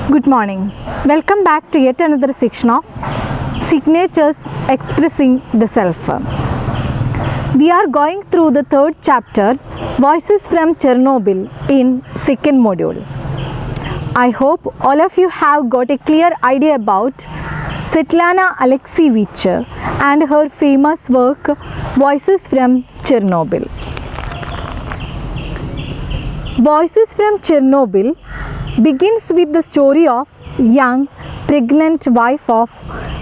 Good morning. Welcome back to yet another section of Signatures Expressing the Self. We are going through the third chapter, Voices from Chernobyl, in second module. I hope all of you have got a clear idea about Svetlana Alexievich and her famous work, Voices from Chernobyl. Voices from Chernobyl begins with the story of young pregnant wife of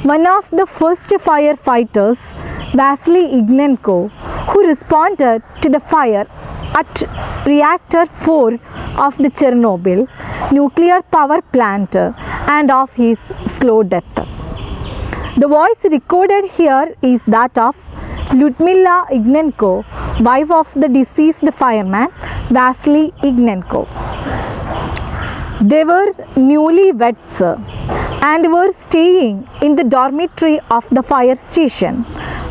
one of the first firefighters, Vasily Ignenko, who responded to the fire at reactor 4 of the Chernobyl nuclear power plant and of his slow death. The voice recorded here is that of Lyudmila Ignenko, wife of the deceased fireman Vasily Ignenko. They were newlyweds and were staying in the dormitory of the fire station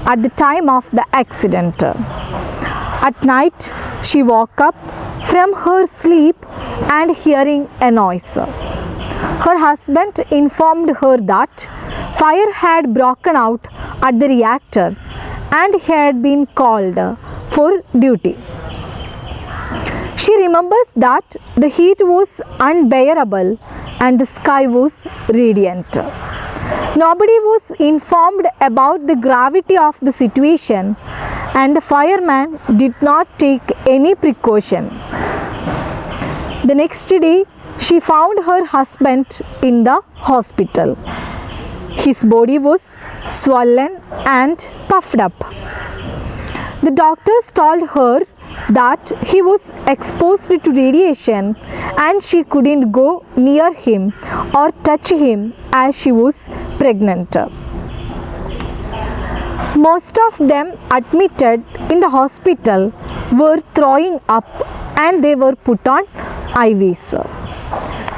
at the time of the accident. At night, she woke up from her sleep and hearing a noise. Her husband informed her that fire had broken out at the reactor and had been called for duty. She remembers that the heat was unbearable and the sky was radiant. Nobody was informed about the gravity of the situation and the fireman did not take any precaution. The next day, she found her husband in the hospital. His body was swollen and puffed up. The doctors told her that he was exposed to radiation and she couldn't go near him or touch him as she was pregnant. Most of them admitted in the hospital were throwing up and they were put on IVs.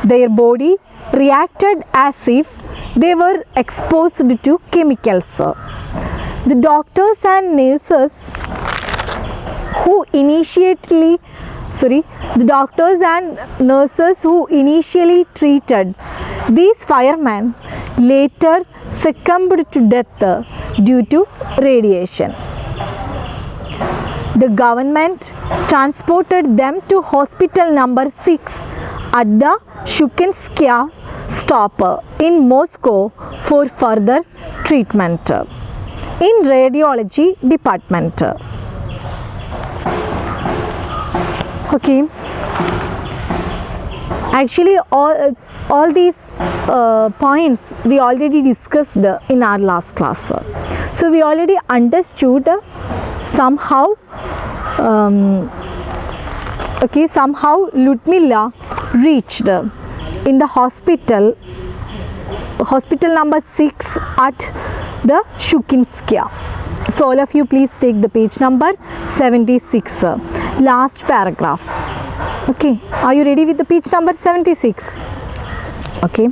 Their body reacted as if they were exposed to chemicals. The doctors and nurses who initially treated these firemen later succumbed to death due to radiation. The government transported them to hospital number 6 at the Shukhinskaya stop in Moscow for further treatment in radiology department. Okay, actually all these points we already discussed in our last class. So we already understood somehow Lyudmila reached in the hospital number 6 at the Shukhinskaya. So all of you please take the page number 76, last paragraph. Okay, are you ready with the page number 76? Okay.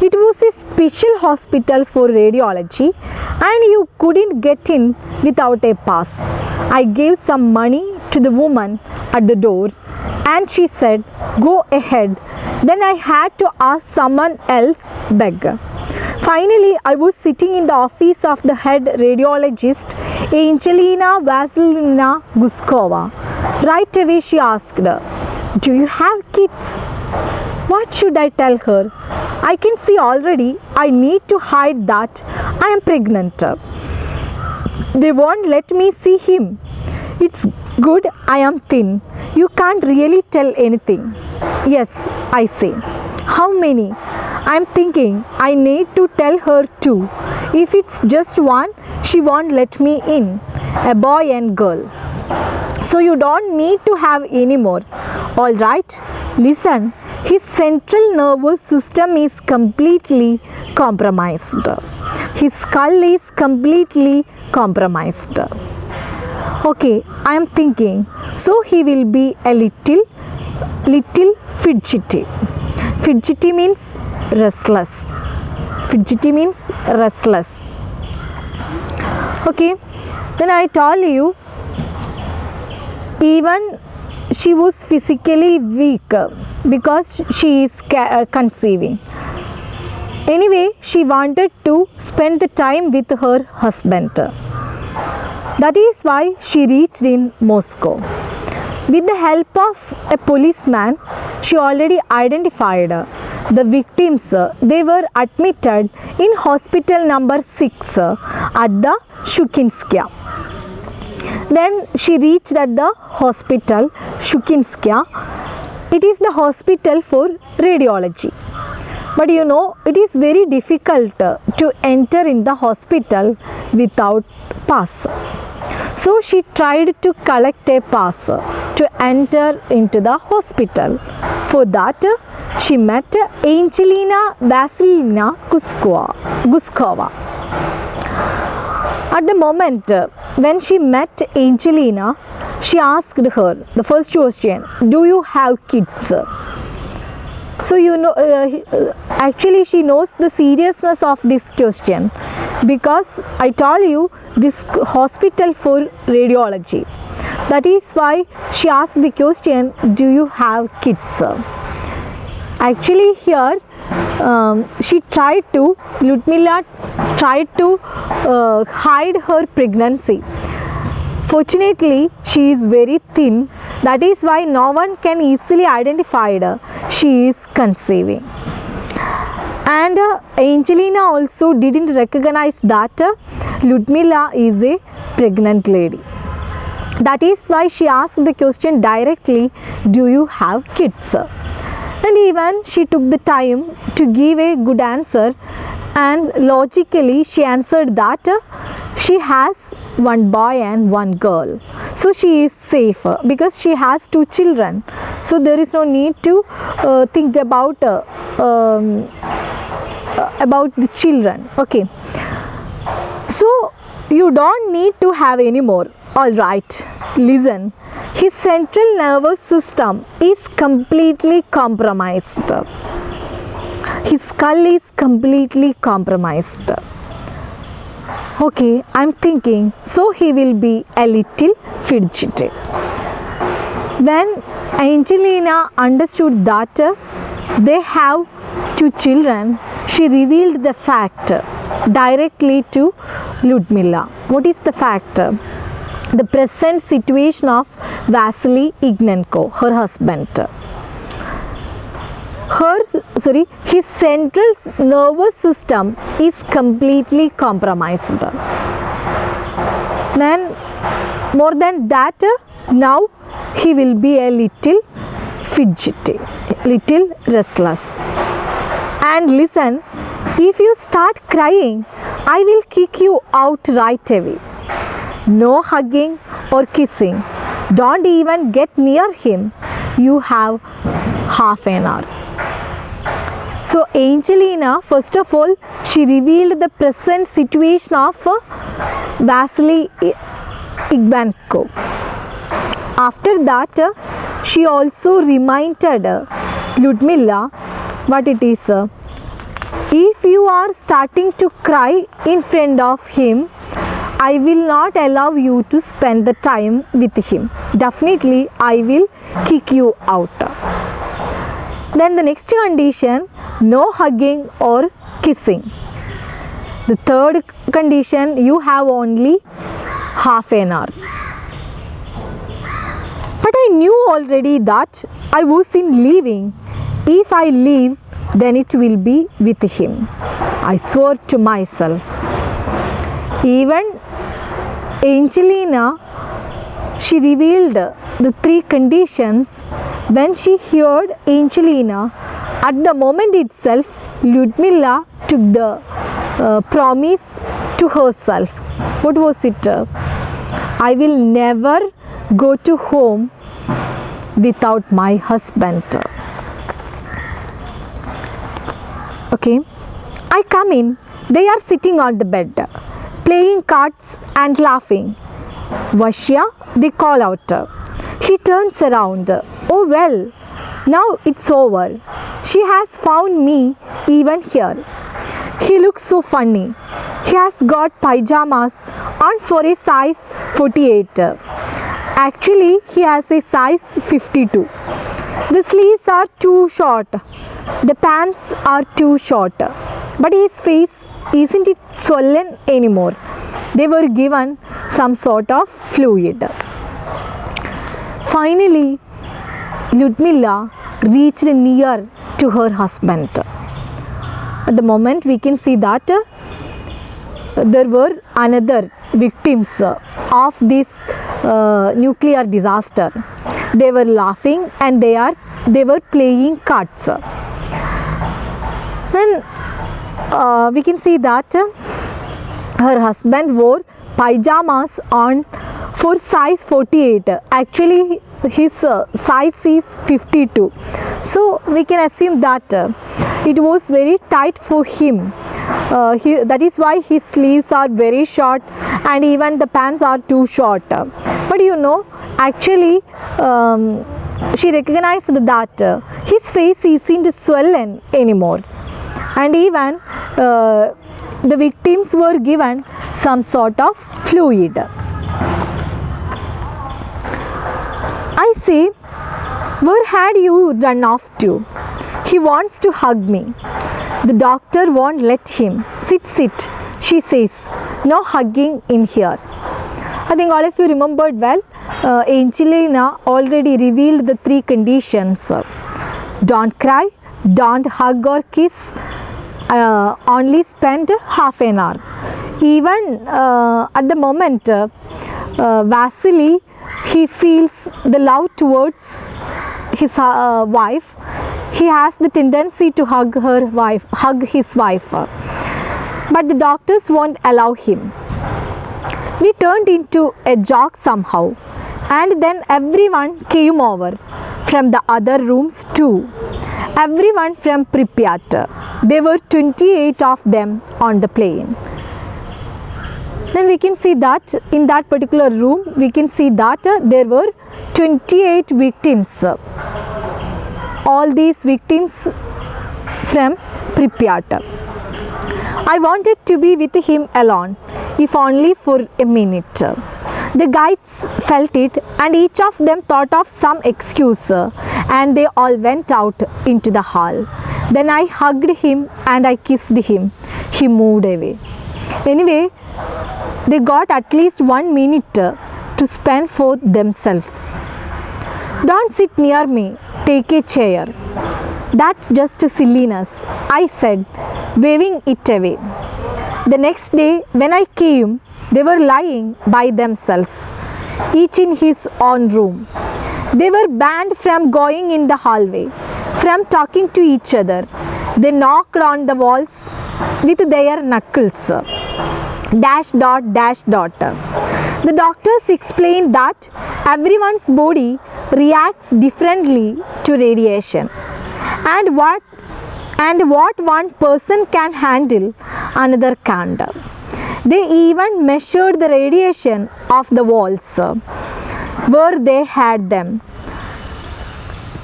It was a special hospital for radiology and you couldn't get in without a pass. I gave some money to the woman at the door and she said, "Go ahead." Then I had to ask someone else beg. Finally, I was sitting in the office of the head radiologist, Angelina Vasilievna Guskova. Right away she asked, "Do you have kids?" What should I tell her? I can see already I need to hide that I am pregnant. They won't let me see him. It's good I am thin. You can't really tell anything. Yes, I say. How many? I'm thinking I need to tell her too. If it's just one, she won't let me in. A boy and girl. So you don't need to have any more. All right? Listen, his central nervous system is completely compromised. His skull is completely compromised. Okay, I am thinking, so he will be a little fidgety. Fidgety means restless. Fidgety means restless. Okay, then I told you, even she was physically weak because she is conceiving. Anyway, she wanted to spend the time with her husband. That is why she reached in Moscow. With the help of a policeman, she already identified the victims. They were admitted in hospital number 6 at the Shukinskaya. Then she reached at the hospital Shukinskaya. It is the hospital for radiology. But you know, it is very difficult to enter in the hospital without pass. So she tried to collect a pass to enter into the hospital. For that, she met Angelina Vasilievna Guskova. At the moment when she met Angelina, she asked her the first question, "Do you have kids?" So you know, actually she knows the seriousness of this question, because I told you this hospital for radiology. That is why she asked the question, "Do you have kids?" Actually here Ludmila tried to hide her pregnancy. Fortunately, she is very thin. That is why no one can easily identify her. She is conceiving. And Angelina also didn't recognize that Ludmila is a pregnant lady. That is why she asked the question directly, "Do you have kids?" And even she took the time to give a good answer, and logically she answered that she has one boy and one girl. So she is safe because she has 2 children. So there is no need to think about the children. Okay. So you don't need to have any more. All right. Listen. His central nervous system is completely compromised. His skull is completely compromised. Okay, I'm thinking, so he will be a little fidgety. When Angelina understood that they have 2 children, she revealed the fact directly to Ludmila. What is the fact? The present situation of Vasily Ignenko, her husband. His central nervous system is completely compromised. Then, more than that, now he will be a little fidgety, little restless. And listen, if you start crying, I will kick you out right away. No hugging or kissing. Don't even get near him. You have half an hour. So Angelina, first of all, she revealed the present situation of Vasily Ignenko. After that, she also reminded Ludmila what it is. If you are starting to cry in front of him, I will not allow you to spend the time with him. Definitely, I will kick you out. Then the next condition, no hugging or kissing. The third condition, you have only half an hour. But I knew already that I was in leaving. If I leave, then it will be with him. I swore to myself. Even Angelina, she revealed the 3 conditions. When she heard Angelina, at the moment itself, Ludmila took the promise to herself. What was it? I will never go to home without my husband. Okay, I come in. They are sitting on the bed, playing cards and laughing. Vasya, they call out. He turns around. Oh well, now it's over. She has found me even here. He looks so funny. He has got pyjamas on for a size 48. Actually, he has a size 52. The sleeves are too short. The pants are too short. But his face isn't it swollen anymore. They were given some sort of fluid. Finally, Ludmilla reached near to her husband. At the moment, we can see that there were another victims of this nuclear disaster. They were laughing and they were playing cards. Then we can see that her husband wore pyjamas on for size 48. Actually, his size is 52. So we can assume that it was very tight for him. That is why his sleeves are very short and even the pants are too short. But you know, actually she recognized that his face isn't swollen anymore, and even the victims were given some sort of fluid. I say, where had you run off to? He wants to hug me. The doctor won't let him. Sit, she says. No hugging in here. I think all of you remembered well. Angelina already revealed the 3 conditions. Don't cry, don't hug or kiss, only spend half an hour. Even at the moment, Vasily, he feels the love towards his wife. He has the tendency to hug his wife, but the doctors won't allow him. We turned into a joke somehow, and then everyone came over from the other rooms too. Everyone from Pripyat. There were 28 of them on the plane. Then we can see that in that particular room, we can see that there were 28 victims. All these victims from Pripyat. I wanted to be with him alone, if only for a minute. The guides felt it, and each of them thought of some excuse, and they all went out into the hall. Then I hugged him and I kissed him. He moved away. Anyway, they got at least 1 minute to spend for themselves. Don't sit near me, take a chair. That's just silliness, I said, waving it away. The next day, when I came, they were lying by themselves, each in his own room. They were banned from going in the hallway, from talking to each other. They knocked on the walls with their knuckles. Dash dot dash dot. The doctors explained that everyone's body reacts differently to radiation, and what one person can handle, another can't. They even measured the radiation of the walls where they had them,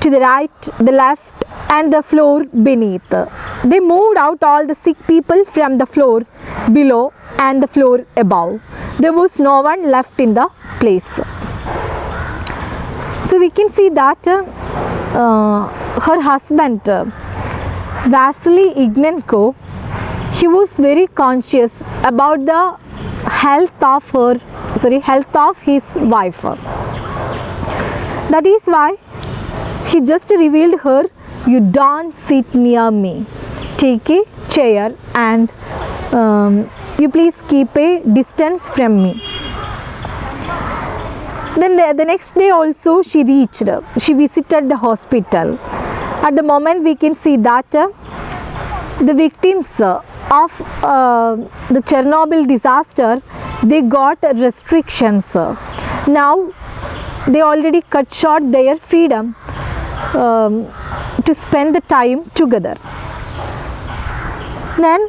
to the right, the left, and the floor beneath. They moved out all the sick people from the floor below and the floor above. There was no one left in the place. So we can see that her husband, Vasily Ignenko, he was very conscious about the health of his wife. That is why he just revealed her, you don't sit near me. Take a chair and you please keep a distance from me. Then the next day also she visited the hospital. At the moment we can see that the victims of the Chernobyl disaster, they got restrictions. Now they already cut short their freedom to spend the time together. Then,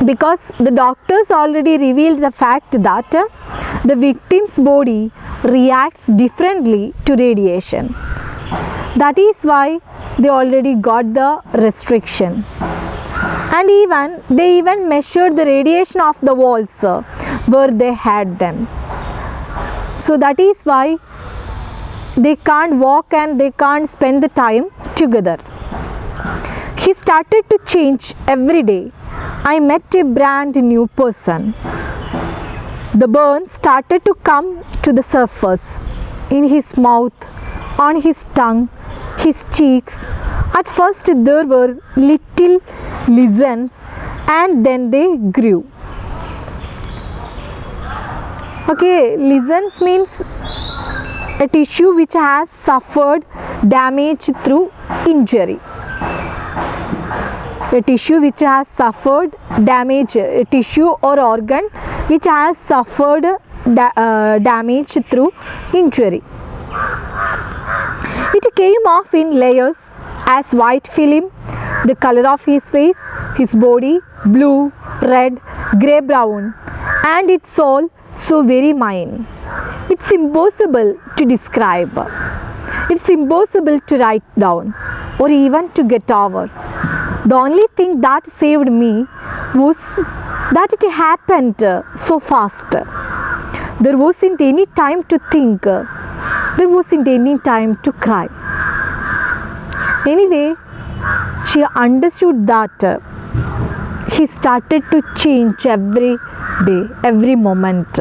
because the doctors already revealed the fact that the victim's body reacts differently to radiation. That is why they already got the restriction. And they even measured the radiation of the walls where they had them. So that is why they can't walk and they can't spend the time together. He started to change every day. I met a brand new person. The burn started to come to the surface in his mouth, on his tongue, his cheeks. At first there were little lesions and then they grew. Okay, lesions means a tissue which has suffered damage through injury. A tissue which has suffered damage, a tissue or organ which has suffered damage through injury. It came off in layers as white film. The color of his face, his body, blue, red, grey brown, and it's all so very mine. It's impossible to describe. It's impossible to write down or even to get over. The only thing that saved me was that it happened so fast. There wasn't any time to think. There wasn't any time to cry. Anyway, she understood that he started to change every day, every moment.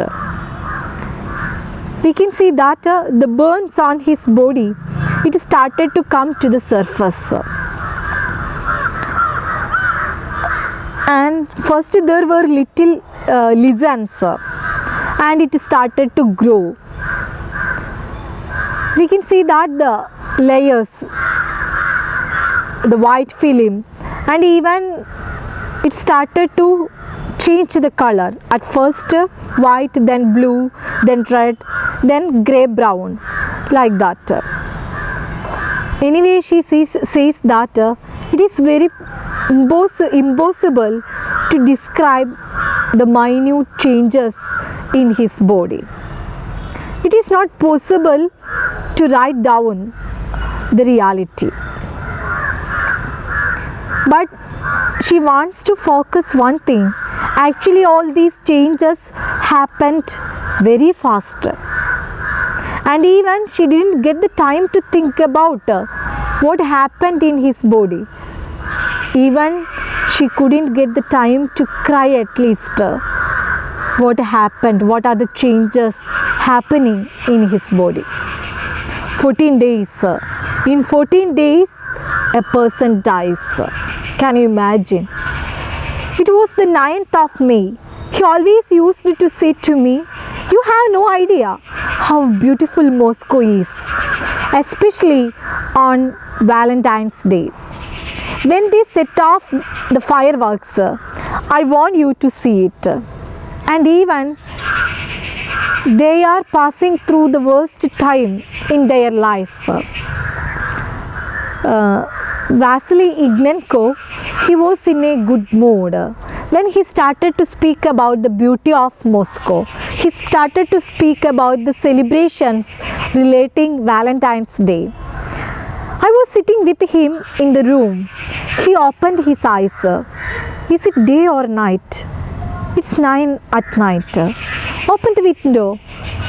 We can see that the burns on his body, it started to come to the surface. And first there were little lesions and it started to grow. We can see that the layers, the white film, and even it started to change the color. At first white, then blue, then red, then grey brown, like that. Anyway, she says that it is very impossible to describe the minute changes in his body. It is not possible to write down the reality. But she wants to focus one thing. Actually, all these changes happened very fast. And even she didn't get the time to think about what happened in his body. Even she couldn't get the time to cry at least. What happened? What are the changes happening in his body? 14 days. In 14 days, a person dies. Can you imagine? It was the 9th of May. He always used to say to me, "You have no idea how beautiful Moscow is, especially on Valentine's Day. When they set off the fireworks, I want you to see it." And even they are passing through the worst time in their life. Vasily Ignatyenko, he was in a good mood. Then he started to speak about the beauty of Moscow. He started to speak about the celebrations relating Valentine's Day. I was sitting with him in the room. He opened his eyes. Is it day or night? It's 9 at night. Open the window.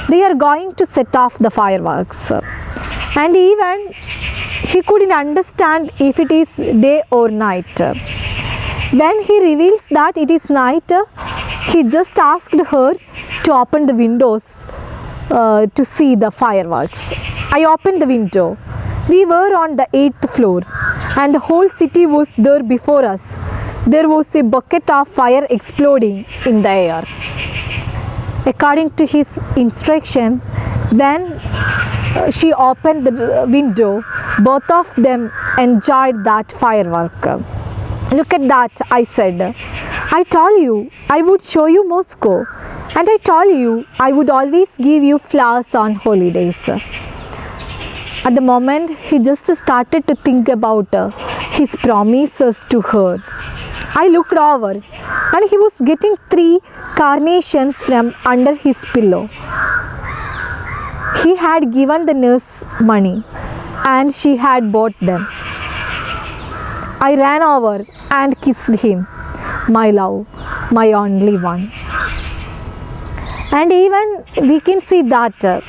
They are going to set off the fireworks. And even he couldn't understand if it is day or night. When he reveals that it is night, he just asked her to open the windows to see the fireworks. I opened the window. We were on the 8th floor and the whole city was there before us. There was a bucket of fire exploding in the air. According to his instruction, when she opened the window, both of them enjoyed that firework. Look at that, I said. I told you I would show you Moscow, and I told you I would always give you flowers on holidays. At the moment, he just started to think about his promises to her. I looked over and he was getting 3 carnations from under his pillow. He had given the nurse money and she had bought them. I ran over and kissed him. My love, my only one. And even we can see that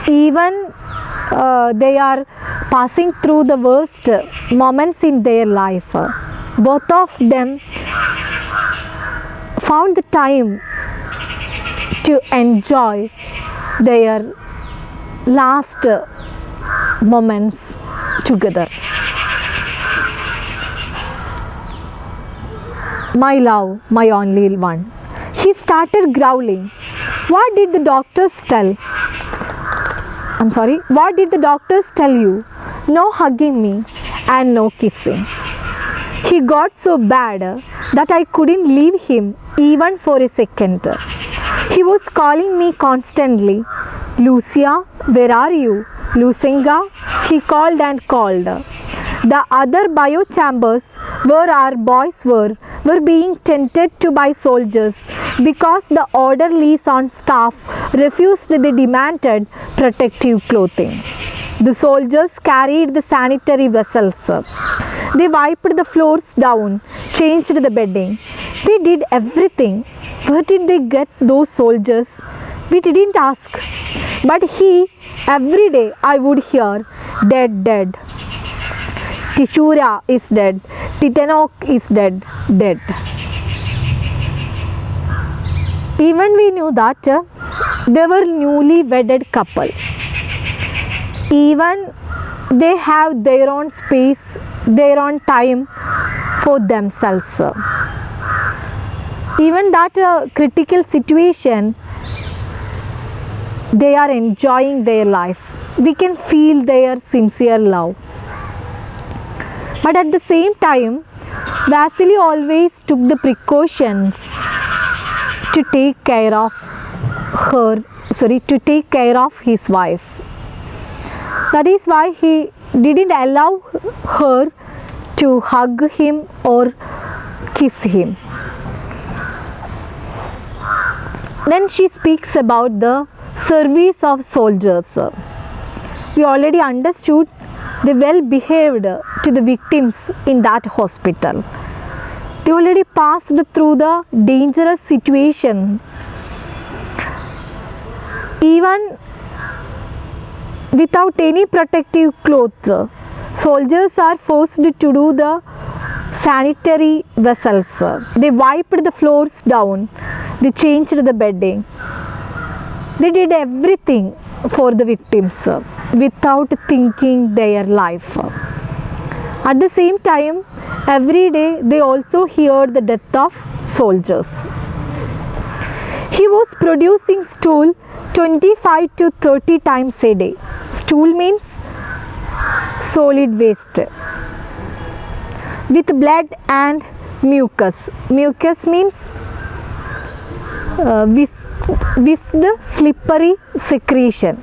even they are passing through the worst moments in their life, both of them found the time to enjoy their last moments together. My love, my only one. He started growling. What did the doctors tell? What did the doctors tell you? No hugging me and no kissing. He got so bad that I couldn't leave him even for a second. He was calling me constantly. Lucia, where are you? Lucinga, he called and called. The other bio chambers where our boys were being tended to by soldiers because the orderlies on staff refused the demanded protective clothing. The soldiers carried the sanitary vessels. They wiped the floors down, changed the bedding. They did everything. Where did they get those soldiers? We didn't ask. But every day I would hear, dead, dead. Tishura is dead. Titanok is dead, dead. Even we knew that they were newly wedded couple. Even they have their own space, their own time for themselves. Even that critical situation, they are enjoying their life. We can feel their sincere love. But at the same time, Vasily always took the precautions to take care of his wife. That is why he didn't allow her to hug him or kiss him. Then she speaks about the service of soldiers. We already understood they well behaved to the victims in that hospital. They already passed through the dangerous situation. Even without any protective clothes, soldiers are forced to do the sanitary vessels. They wiped the floors down. They changed the bedding. They did everything for the victims without thinking their life. At the same time, every day they also heard the death of soldiers. He was producing stool 25 to 30 times a day. Stool means solid waste with blood and mucus. Mucus means viscid, slippery secretion.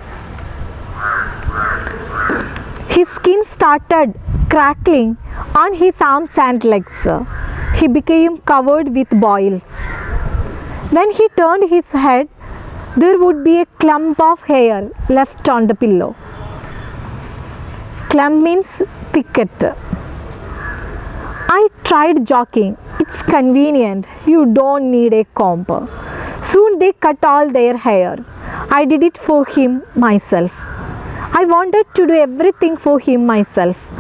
His skin started crackling on his arms and legs. He became covered with boils. When he turned his head, there would be a clump of hair left on the pillow. Clump means thicket. I tried joking. It's convenient. You don't need a comb. Soon they cut all their hair. I did it for him myself. I wanted to do everything for him myself.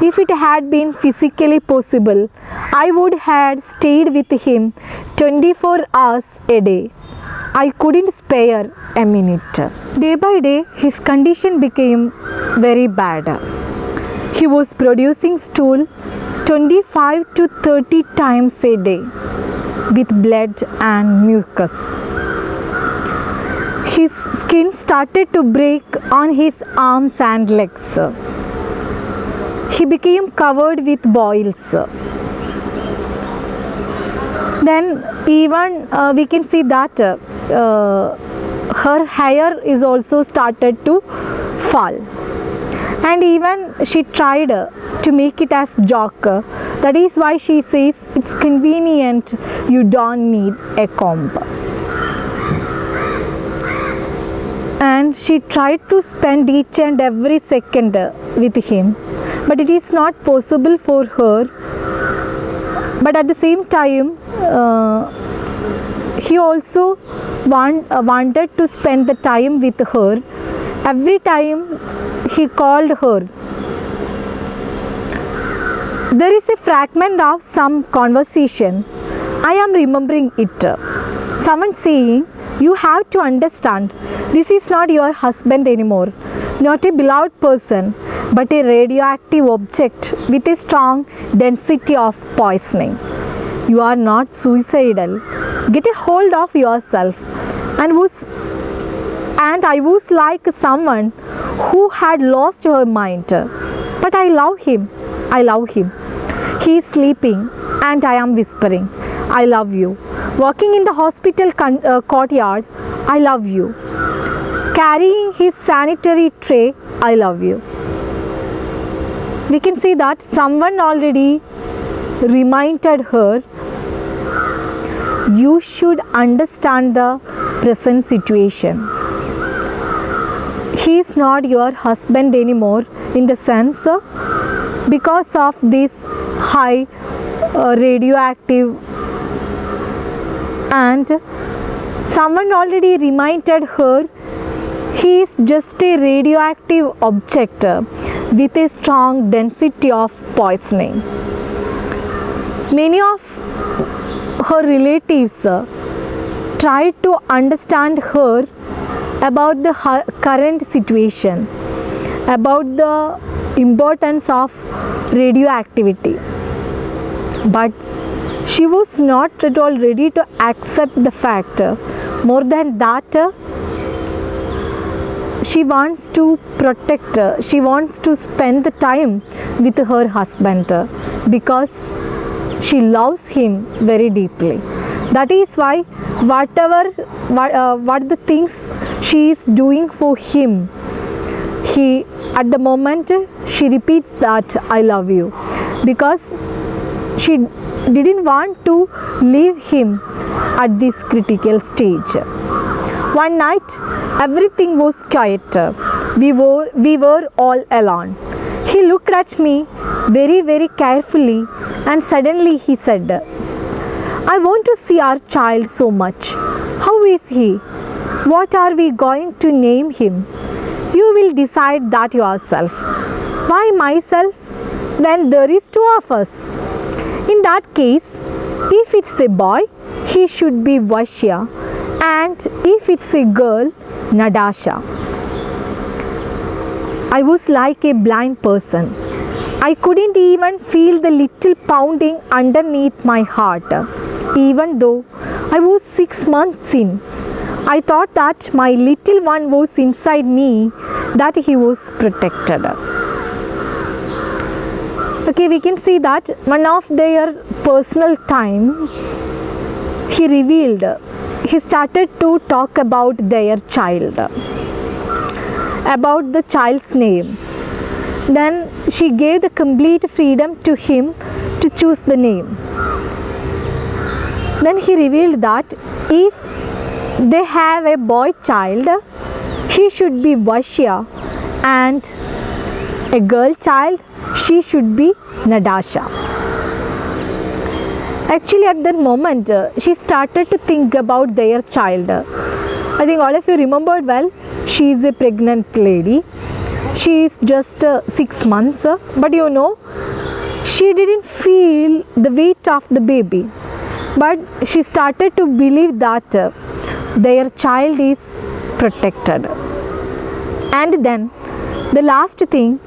If it had been physically possible, I would have stayed with him 24 hours a day. I couldn't spare a minute. Day by day, his condition became very bad. He was producing stool 25 to 30 times a day with blood and mucus. His skin started to break on his arms and legs. He became covered with boils. Then even we can see that her hair is also started to fall. And even she tried to make it as joke. That is why she says it's convenient, you don't need a comb. And she tried to spend each and every second with him, but it is not possible for her. But at the same time, He also wanted to spend the time with her. Every time he called her, there is a fragment of some conversation. I am remembering it. Someone saying, "You have to understand, this is not your husband anymore, not a beloved person, but a radioactive object with a strong density of poisoning. You are not suicidal. Get a hold of yourself." And I was like someone who had lost her mind. But I love him. I love him. He is sleeping and I am whispering, "I love you." Walking in the hospital courtyard, "I love you." Carrying his sanitary tray, "I love you." We can see that someone already reminded her, you should understand the present situation. He is not your husband anymore in the sense because of this high radioactive, and someone already reminded her he is just a radioactive object with a strong density of poisoning. Many of her relatives tried to understand her about the current situation, about the importance of radioactivity, but she was not at all ready to accept the fact. More than that, she wants to protect, she wants to spend the time with her husband because she loves him very deeply. That is why what the things she is doing for him, at the moment she repeats that "I love you" because she didn't want to leave him at this critical stage. One night everything was quiet. We were all alone. He looked at me very carefully and suddenly he said, "I want to see our child so much. How is he? What are we going to name him? You will decide that yourself." "Why myself when there is two of us?" "In that case, if it's a boy, he should be Vasya, and if it's a girl, Nadasha." I was like a blind person. I couldn't even feel the little pounding underneath my heart, even though I was 6 months in. I thought that my little one was inside me, that he was protected. Okay, we can see that one of their personal times, he started to talk about their child, about the child's name. Then she gave the complete freedom to him to choose the name. Then he revealed that if they have a boy child, he should be Vasya, and a girl child, she should be Nadasha. Actually, at that moment, she started to think about their child. I think all of you remembered well, she is a pregnant lady. She is just 6 months, but you know, she didn't feel the weight of the baby. But she started to believe that their child is protected. And then, the last thing,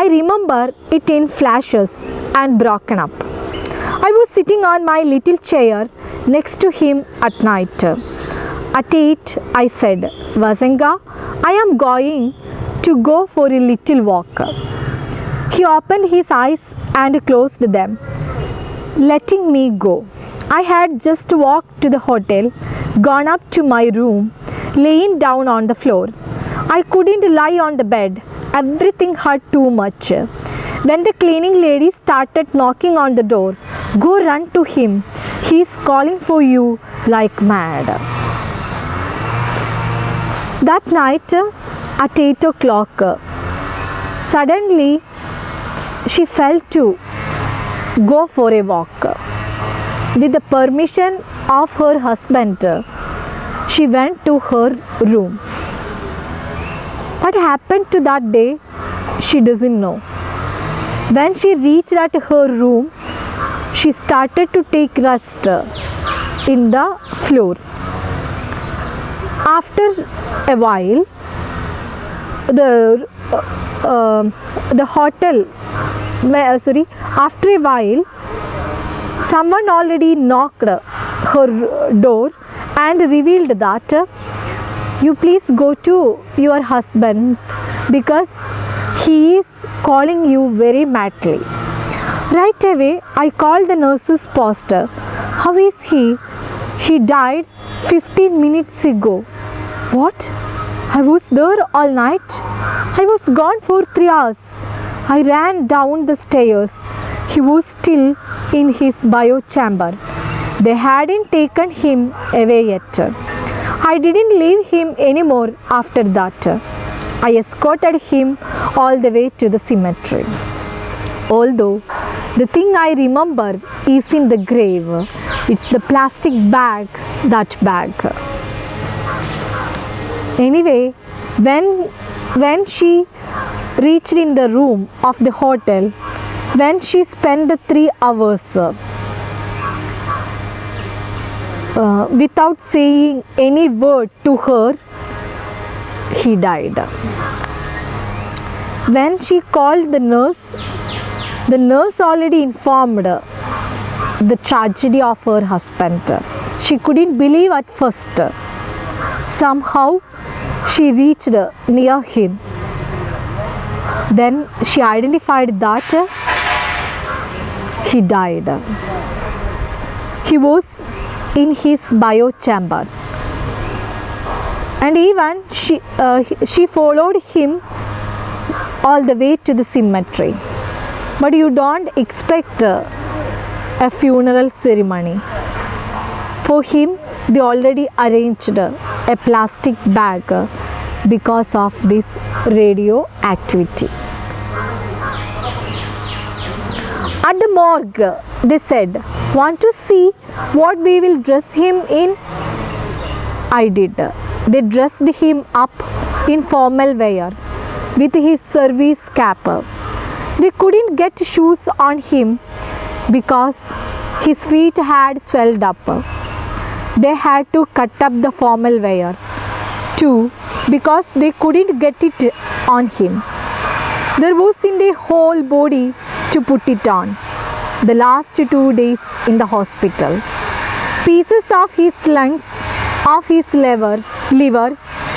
I remember it in flashes and broken up. I was sitting on my little chair next to him at night. At 8, I said, "Vasenga, I am going to go for a little walk." He opened his eyes and closed them, letting me go. I had just walked to the hotel, gone up to my room, laying down on the floor. I couldn't lie on the bed. Everything hurt too much. When the cleaning lady started knocking on the door, "Go run to him. He is calling for you like mad." That night at 8 o'clock, suddenly she felt to go for a walk. With the permission of her husband, she went to her room. What happened to that day, she doesn't know. When she reached at her room, she started to take rest in the floor. After a while, after a while, someone already knocked her door and revealed that you please go to your husband because he is calling you very madly. Right away, I called the nurse's pastor. How is he? He died 15 minutes ago. What? I was there all night. I was gone for 3 hours. I ran down the stairs. He was still in his bio chamber. They hadn't taken him away yet. I didn't leave him anymore after that. I escorted him all the way to the cemetery. Although the thing I remember is in the grave, it's the plastic bag, that bag. Anyway, when she reached in the room of the hotel, when she spent the 3 hours without saying any word to her, he died. When she called the nurse already informed the tragedy of her husband. She couldn't believe at first. Somehow she reached near him. Then she identified that he died. He was in his bio chamber. And even she followed him all the way to the cemetery. But you don't expect a funeral ceremony. For him, they already arranged a plastic bag because of this radioactivity. At the morgue, they said, "Want to see what we will dress him in?" I did. They dressed him up in formal wear with his service cap. They couldn't get shoes on him because his feet had swelled up. They had to cut up the formal wear too because they couldn't get it on him. There wasn't a whole body to put it on. The last 2 days in the hospital, pieces of his lungs, of his liver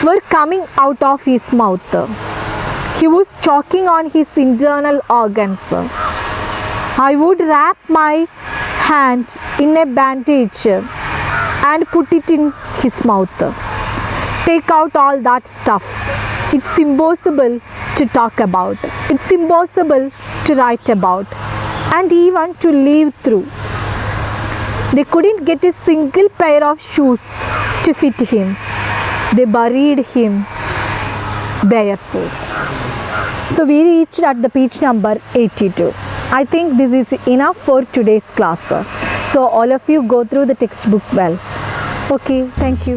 were coming out of his mouth. He was choking on his internal organs. I would wrap my hand in a bandage and put it in his mouth. Take out all that stuff. It's impossible to talk about. It's impossible to write about. And even to live through. They couldn't get a single pair of shoes to fit him. They buried him barefoot. So we reached at the page number 82. I think this is enough for today's class. So all of you go through the textbook well. Okay, thank you.